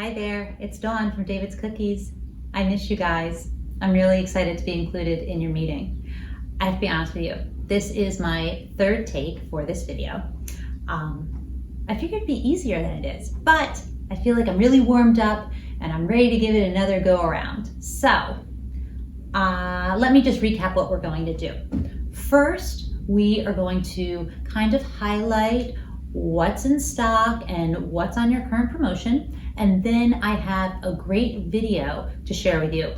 Hi there, it's Dawn from David's Cookies. I miss you guys. I'm really excited to be included in your meeting. I have to be honest with you, this is my third take for this video. I figured it'd be easier than it is, but I feel like I'm really warmed up and I'm ready to give it another go around. So, let me just recap what we're going to do. First, we are going to kind of highlight what's in stock and what's on your current promotion. And then I have a great video to share with you.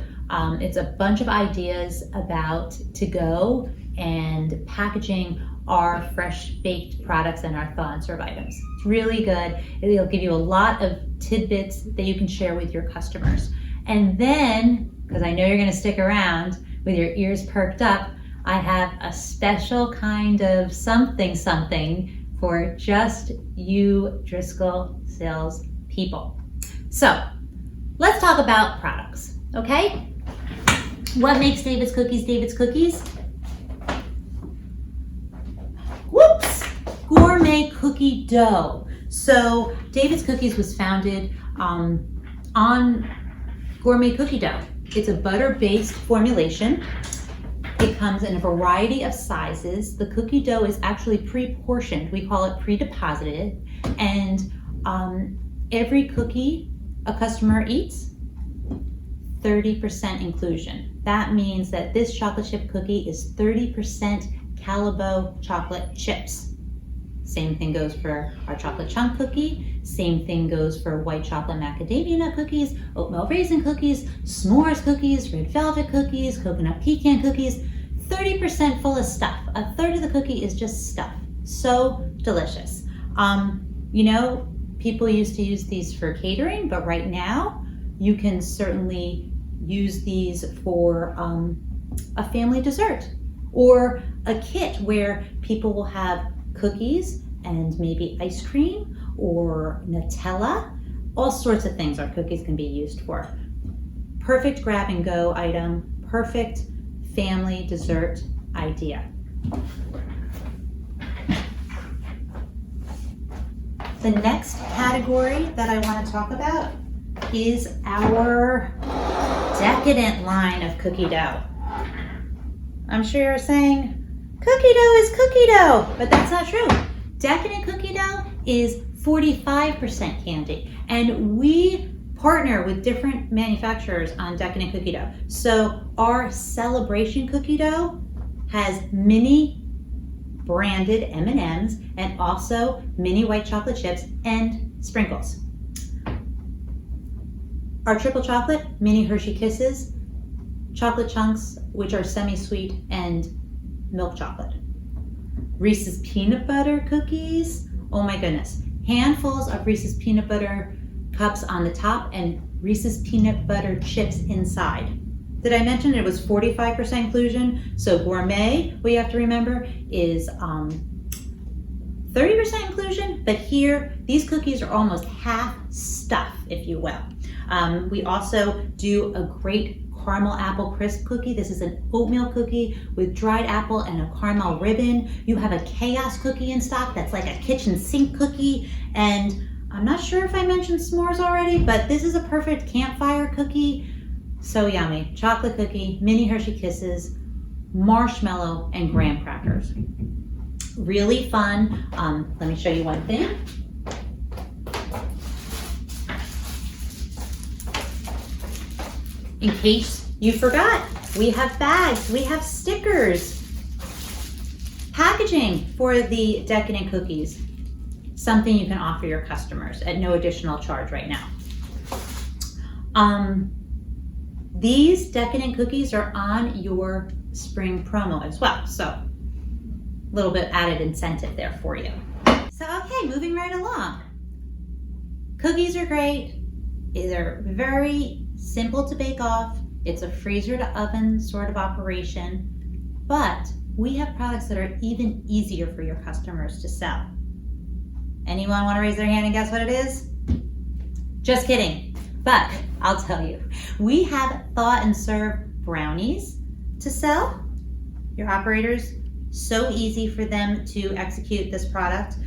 It's a bunch of ideas about to-go and packaging our fresh baked products and our thaw and serve items. It's really good. It'll give you a lot of tidbits that you can share with your customers. And then, because I know you're gonna stick around with your ears perked up, I have a special kind of something for just you Driscoll sales people. So let's talk about products, okay? What makes David's Cookies David's Cookies? Whoops! Gourmet cookie dough. So David's Cookies was founded on gourmet cookie dough. It's a butter-based formulation. It comes in a variety of sizes. The cookie dough is actually pre-portioned. We call it pre-deposited. And every cookie a customer eats, 30% inclusion. That means that this chocolate chip cookie is 30% Callebaut chocolate chips. Same thing goes for our chocolate chunk cookie. Same thing goes for white chocolate macadamia nut cookies, oatmeal raisin cookies, s'mores cookies, red velvet cookies, coconut pecan cookies. 30% full of stuff. A third of the cookie is just stuff. So delicious. You know, people used to use these for catering, but right now you can certainly use these for a family dessert or a kit where people will have cookies and maybe ice cream or Nutella. All sorts of things our cookies can be used for. Perfect grab and go item, perfect family dessert idea. The next category that I want to talk about is our decadent line of cookie dough. I'm sure you're saying, cookie dough is cookie dough, but that's not true. Decadent cookie dough is 45% candy, and we partner with different manufacturers on decadent cookie dough. So our celebration cookie dough has mini branded M&Ms and also mini white chocolate chips and sprinkles. Our triple chocolate, mini Hershey Kisses, chocolate chunks, which are semi-sweet, and milk chocolate. Reese's peanut butter cookies, oh my goodness. Handfuls of Reese's peanut butter cups on the top and Reese's peanut butter chips inside. Did I mention it was 45% inclusion? So gourmet, what you have to remember, is 30% inclusion, but here, these cookies are almost half stuff, if you will. We also do a great caramel apple crisp cookie. This is an oatmeal cookie with dried apple and a caramel ribbon. You have a chaos cookie in stock that's like a kitchen sink cookie. And I'm not sure if I mentioned s'mores already, but this is a perfect campfire cookie. So yummy. Chocolate cookie, mini Hershey Kisses, marshmallow, and graham crackers. Really fun. Let me show you one thing. In case you forgot, we have bags, we have stickers, packaging for the decadent cookies. Something you can offer your customers at no additional charge right now. These decadent cookies are on your spring promo as well. So a little bit added incentive there for you. So, okay, moving right along. Cookies are great. They're very simple to bake off. It's a freezer to oven sort of operation, but we have products that are even easier for your customers to sell. Anyone want to raise their hand and guess what it is? Just kidding, but I'll tell you. We have thaw and serve brownies to sell. Your operators, so easy for them to execute this product.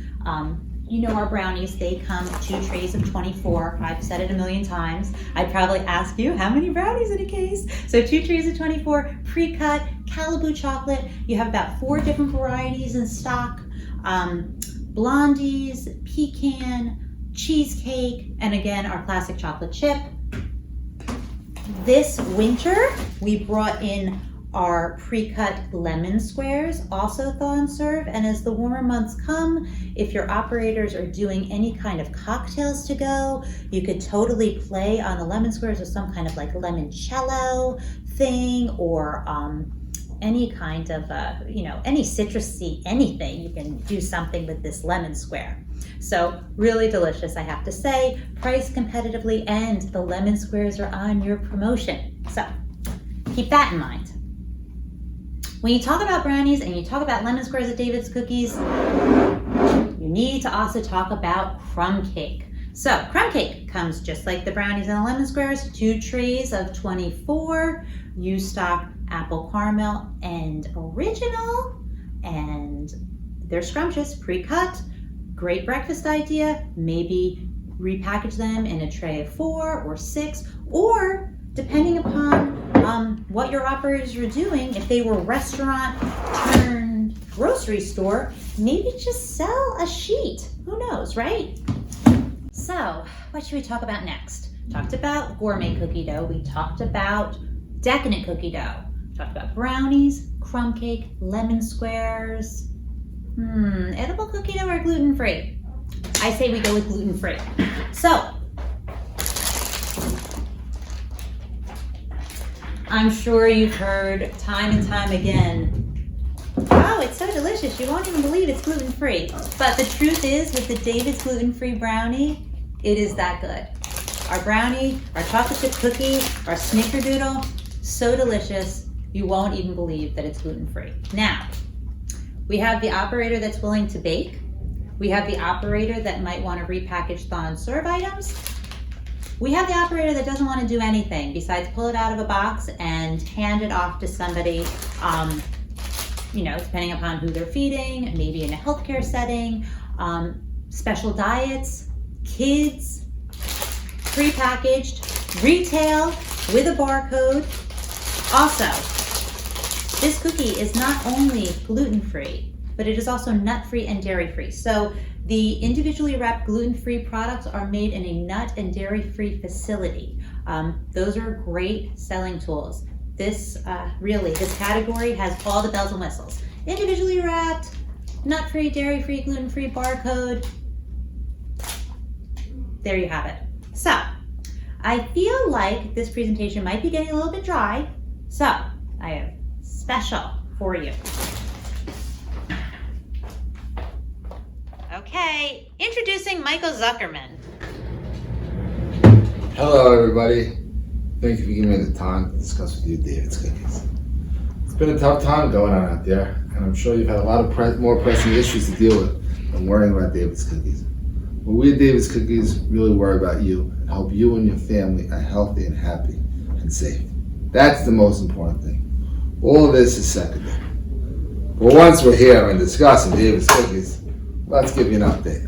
you know our brownies, they come 2 trays of 24. I've said it a million times. I'd probably ask you, how many brownies in a case? So 2 trays of 24, pre-cut, Caliboo chocolate. You have about 4 different varieties in stock. Blondies, pecan, cheesecake, and again, our classic chocolate chip. This winter, we brought in our pre-cut lemon squares, also thaw and serve. And as the warmer months come, if your operators are doing any kind of cocktails to go, you could totally play on the lemon squares with some kind of like limoncello thing, or any kind of, any citrusy anything. You can do something with this lemon square. So really delicious, I have to say, priced competitively, and the lemon squares are on your promotion. So keep that in mind. When you talk about brownies and you talk about lemon squares at David's Cookies, you need to also talk about crumb cake. So crumb cake comes just like the brownies and the lemon squares, 2 trays of 24. You stock apple caramel and original, and they're scrumptious, pre-cut. Great breakfast idea. Maybe repackage them in a tray of 4 or 6, or depending upon what your operators are doing, if they were restaurant turned grocery store, maybe just sell a sheet. Who knows, right? So what should we talk about next? Talked about gourmet cookie dough. We talked about decadent cookie dough. Talked about brownies, crumb cake, lemon squares. Edible cookie dough or gluten-free? I say we go with gluten-free. So, I'm sure you've heard time and time again, oh, it's so delicious, you won't even believe it's gluten-free. But the truth is, with the David's gluten-free brownie, it is that good. Our brownie, our chocolate chip cookie, our snickerdoodle, so delicious, you won't even believe that it's gluten-free. Now, we have the operator that's willing to bake. We have the operator that might want to repackage thaw and serve items. We have the operator that doesn't want to do anything besides pull it out of a box and hand it off to somebody, depending upon who they're feeding, maybe in a healthcare setting, special diets, kids, prepackaged, retail with a barcode. Also, this cookie is not only gluten-free, but it is also nut-free and dairy-free. So the individually wrapped gluten-free products are made in a nut and dairy-free facility. Those are great selling tools. This category has all the bells and whistles. Individually wrapped, nut-free, dairy-free, gluten-free, barcode. There you have it. So I feel like this presentation might be getting a little bit dry. So I have special for you. Okay, introducing Michael Zuckerman. Hello everybody. Thank you for giving me the time to discuss with you David's Cookies. It's been a tough time going on out there, and I'm sure you've had a lot of more pressing issues to deal with than worrying about David's Cookies. But we at David's Cookies really worry about you and hope you and your family are healthy and happy and safe. That's the most important thing. All of this is secondary. But once we're here and discussing David's Cookies, let's give you an update.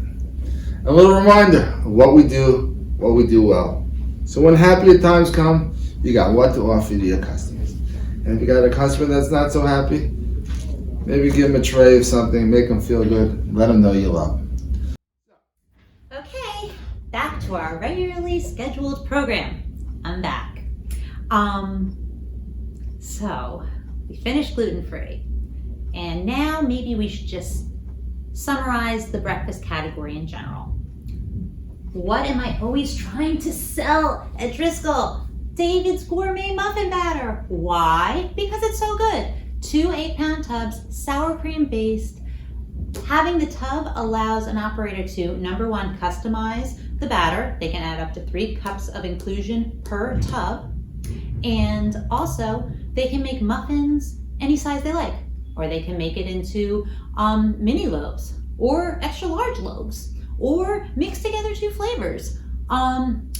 A little reminder of what we do well. So when happier times come, you got what to offer to your customers. And if you got a customer that's not so happy, maybe give them a tray of something, make them feel good, let them know you love them. Okay, back to our regularly scheduled program. I'm back. So we finished gluten-free, and now maybe we should just summarize the breakfast category in general. What am I always trying to sell at Driscoll? David's Gourmet Muffin Batter. Why? Because it's so good. 2 8-pound tubs, sour cream based. Having the tub allows an operator to, number one, customize the batter. They can add up to 3 cups of inclusion per tub. And also, they can make muffins any size they like. Or they can make it into mini loaves or extra large loaves, or mix together 2 flavors.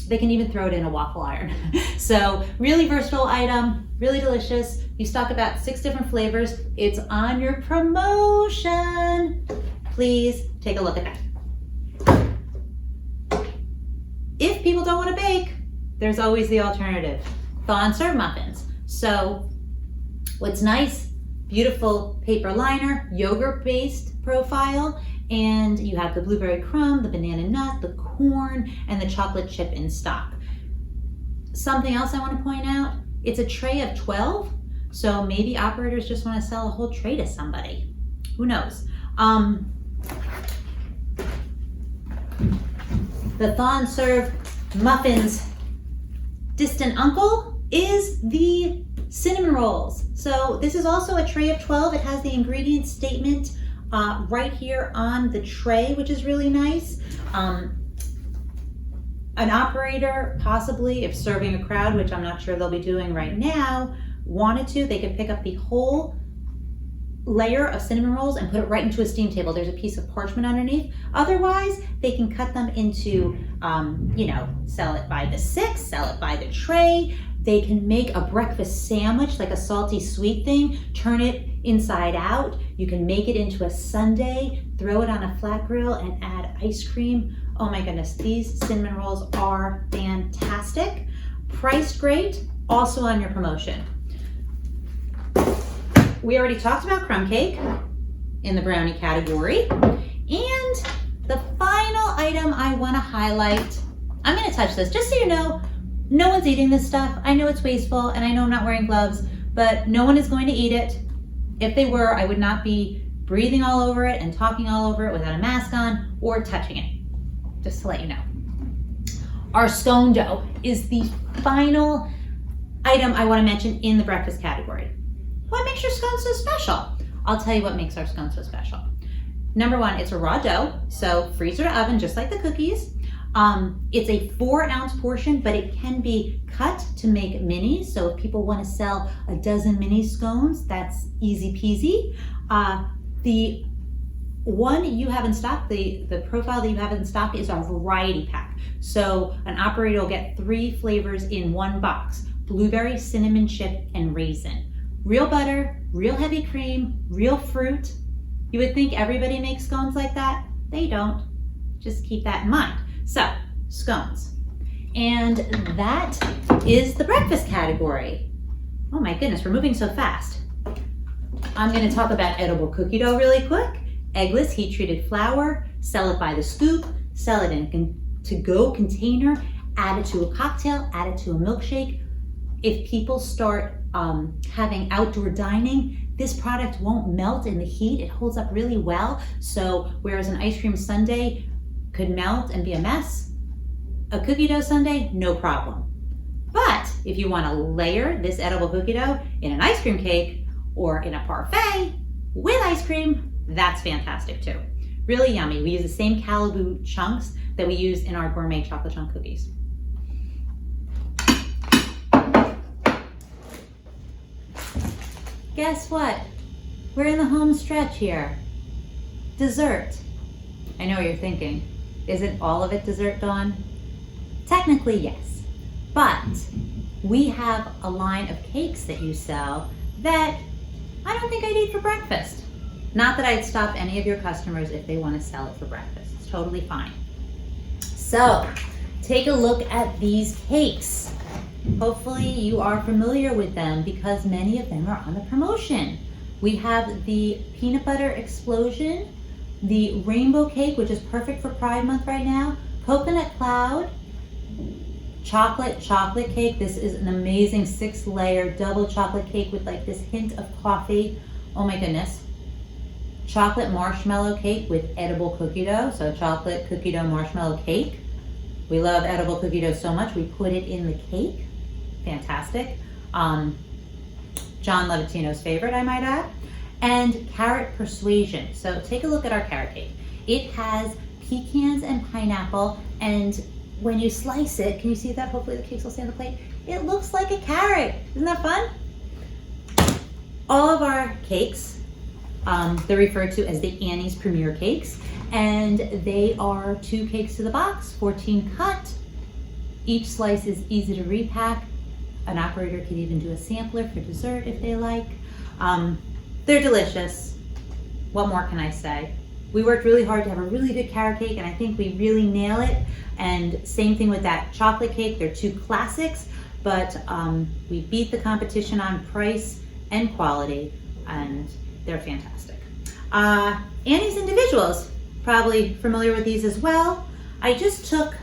They can even throw it in a waffle iron. So really versatile item, really delicious. You stock about 6 different flavors. It's on your promotion. Please take a look at that. if people don't want to bake, there's always the alternative. Thaw and serve muffins. So what's nice, beautiful paper liner, yogurt-based profile, and you have the blueberry crumb, the banana nut, the corn, and the chocolate chip in stock. Something else I want to point out, it's a tray of 12, so maybe operators just want to sell a whole tray to somebody. Who knows? The thaw and serve muffins distant uncle is the cinnamon rolls. So this is also a tray of 12. It has the ingredient statement right here on the tray, which is really nice. An operator, possibly if serving a crowd, which I'm not sure they'll be doing right now, wanted to, they could pick up the whole layer of cinnamon rolls and put it right into a steam table. There's a piece of parchment underneath. Otherwise, they can cut them into, sell it by the 6, sell it by the tray. They can make a breakfast sandwich, like a salty sweet thing, turn it inside out. You can make it into a sundae, throw it on a flat grill and add ice cream. Oh my goodness, these cinnamon rolls are fantastic. Priced great, also on your promotion. We already talked about crumb cake in the brownie category. And the final item I want to highlight, I'm going to touch this just so you know, no one's eating this stuff. I know it's wasteful and I know I'm not wearing gloves, but no one is going to eat it. If they were, I would not be breathing all over it and talking all over it without a mask on or touching it, just to let you know. Our scone dough is the final item I want to mention in the breakfast category. What makes your scone so special? I'll tell you what makes our scone so special. Number one, it's a raw dough, so freezer to oven, just like the cookies. It's a 4-ounce portion, but it can be cut to make minis. So if people want to sell a dozen mini scones, that's easy peasy. The one you have in stock, the profile that you have in stock is our variety pack. So an operator will get 3 flavors in one box: blueberry, cinnamon chip, and raisin. Real butter, real heavy cream, real fruit. You would think everybody makes scones like that. They don't. Just keep that in mind. So, scones. And that is the breakfast category. Oh my goodness, we're moving so fast. I'm going to talk about edible cookie dough really quick. Eggless heat-treated flour, sell it by the scoop, sell it in a to-go container, add it to a cocktail, add it to a milkshake. If people start having outdoor dining, this product won't melt in the heat. It holds up really well. So whereas an ice cream sundae could melt and be a mess, a cookie dough sundae, no problem. But if you want to layer this edible cookie dough in an ice cream cake or in a parfait with ice cream, that's fantastic too. Really yummy. We use the same Caliboo chunks that we use in our gourmet chocolate chunk cookies. Guess what? We're in the home stretch here. Dessert. I know what you're thinking. Isn't all of it dessert, Dawn? Technically, yes. But we have a line of cakes that you sell that I don't think I'd eat for breakfast. Not that I'd stop any of your customers if they want to sell it for breakfast. It's totally fine. So, take a look at these cakes. Hopefully you are familiar with them because many of them are on the promotion. We have the peanut butter explosion, the rainbow cake, which is perfect for Pride Month right now, coconut cloud, chocolate cake. This is an amazing 6-layer double chocolate cake with like this hint of coffee. Oh my goodness. Chocolate marshmallow cake with edible cookie dough. So chocolate cookie dough marshmallow cake. We love edible cookie dough so much, we put it in the cake. Fantastic. John Levatino's favorite, I might add. And carrot persuasion. So take a look at our carrot cake. It has pecans and pineapple, and when you slice it, can you see that? Hopefully the cakes will stay on the plate. It looks like a carrot. Isn't that fun? All of our cakes, they're referred to as the Annie's Premier Cakes, and they are 2 cakes to the box, 14 cut. Each slice is easy to repack. An operator could even do a sampler for dessert if they like. They're delicious. What more can I say? We worked really hard to have a really good carrot cake, and I think we really nail it. And same thing with that chocolate cake. They're two classics, but we beat the competition on price and quality, and they're fantastic. Annie's Individuals, probably familiar with these as well. I just took,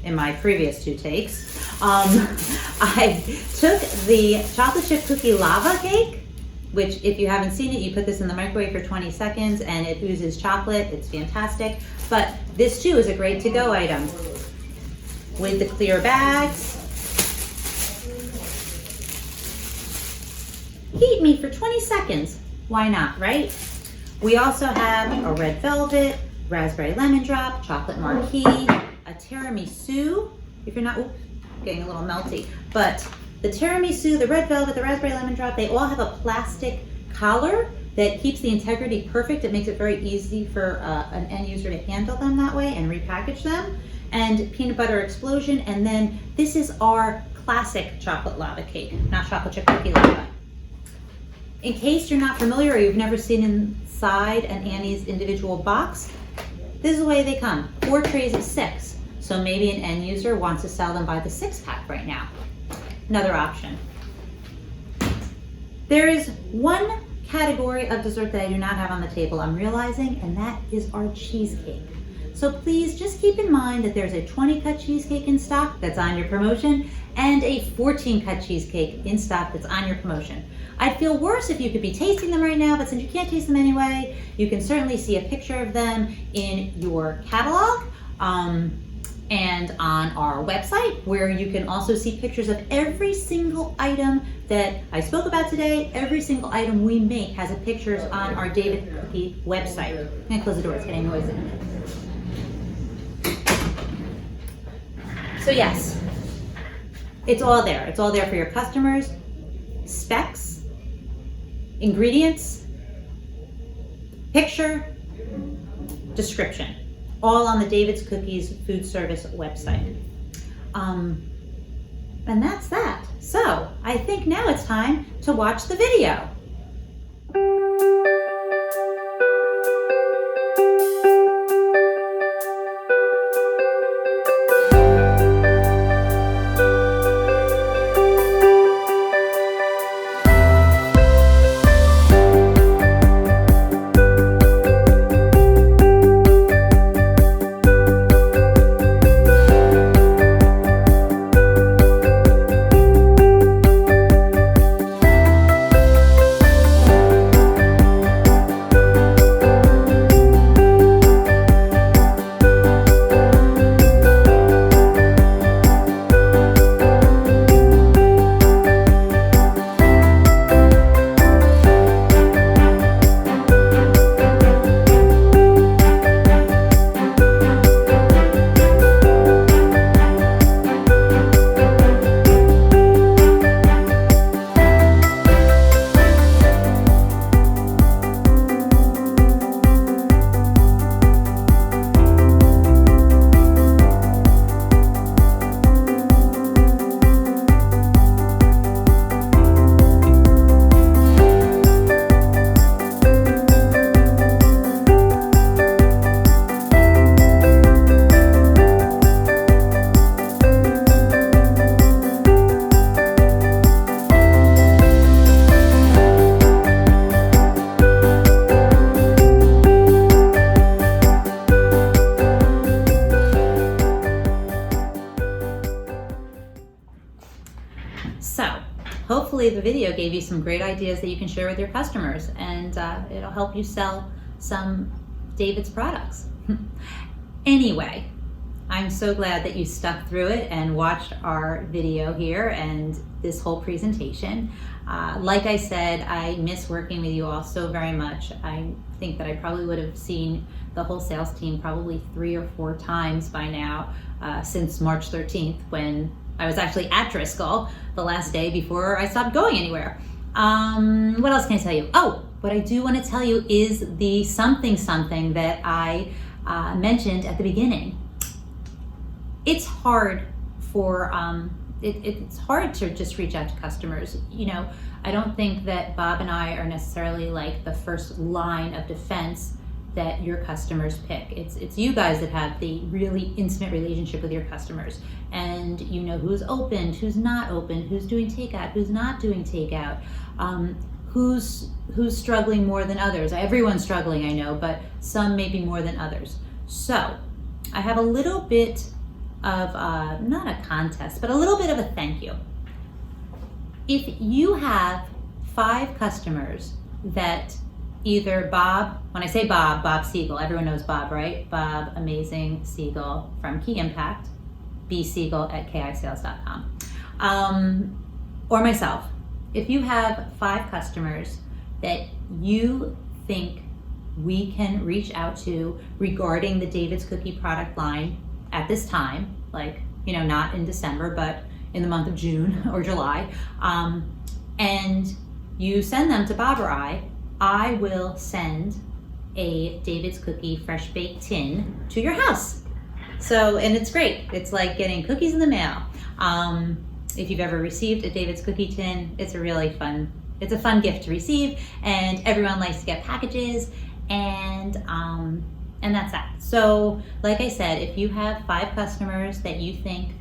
in my previous two takes, I took the chocolate chip cookie lava cake, which if you haven't seen it, you put this in the microwave for 20 seconds and it oozes chocolate. It's fantastic. But this too is a great to-go item with the clear bags. Heat me for 20 seconds. Why not, right? We also have a red velvet, raspberry lemon drop, chocolate marquis, a tiramisu. If you're not, oops, getting a little melty, but the tiramisu, the red velvet, the raspberry lemon drop, they all have a plastic collar that keeps the integrity perfect. It makes it very easy for an end user to handle them that way and repackage them. And peanut butter explosion. And then this is our classic chocolate lava cake, not chocolate chip cookie lava. In case you're not familiar or you've never seen inside an Annie's Individual box, this is the way they come. 4 trays of 6. So maybe an end user wants to sell them by the 6-pack right now. Another option. There is one category of dessert that I do not have on the table, I'm realizing, and that is our cheesecake. So please just keep in mind that there's a 20-cut cheesecake in stock that's on your promotion and a 14-cut cheesecake in stock that's on your promotion. I'd feel worse if you could be tasting them right now, but since you can't taste them anyway, you can certainly see a picture of them in your catalog and on our website, where you can also see pictures of every single item that I spoke about today. Every single item we make has a pictures on our David Cookie website. I'm gonna close the door, it's getting noisy. So yes, it's all there. It's all there for your customers. Specs, ingredients, picture, description, all on the David's Cookies food service website. And that's that. So I think now it's time to watch the video. So hopefully the video gave you some great ideas that you can share with your customers, and it'll help you sell some David's products. Anyway, I'm so glad that you stuck through it and watched our video here and this whole presentation. Like I said, I miss working with you all so very much. I think that I probably would have seen the whole sales team probably 3 or 4 times by now since March 13th, when I was actually at Driscoll the last day before I stopped going anywhere. What else can I tell you? Oh, what I do want to tell you is the something that I mentioned at the beginning. It's hard for it's hard to just reach out to customers. You know, I don't think that Bob and I are necessarily like the first line of defense that your customers pick. It's you guys that have the really intimate relationship with your customers, and you know who's opened, who's not open, who's doing takeout, who's not doing takeout, who's struggling more than others. Everyone's struggling, I know, but some maybe more than others. So I have a little bit of not a contest, but a little bit of a thank you. If you have 5 customers that either Bob, when I say Bob Siegel, everyone knows Bob, right? Bob Amazing Siegel from Key Impact, bsiegel@kisales.com, or myself. If you have 5 customers that you think we can reach out to regarding the David's Cookie product line at this time, like, you know, not in December, but in the month of June or July, and you send them to Bob or I will send a David's Cookie fresh baked tin to your house. So, and it's great. It's like getting cookies in the mail. If you've ever received a David's Cookie tin, it's a really fun, it's a fun gift to receive, and everyone likes to get packages, and that's that. So, like I said, if you have 5 customers that you think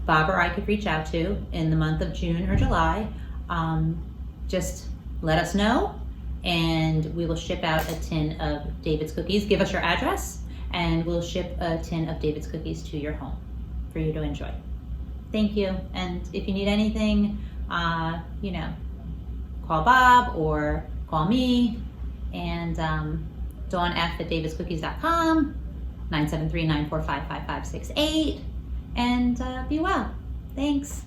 Bob or I could reach out to in the month of June or July, just let us know, and we will ship out a tin of David's Cookies. Give us your address, and we'll ship a tin of David's Cookies to your home for you to enjoy. Thank you. And if you need anything, you know, call Bob or call me, and Dawn F at davidscookies.com, 973-945-5568, and be well. Thanks.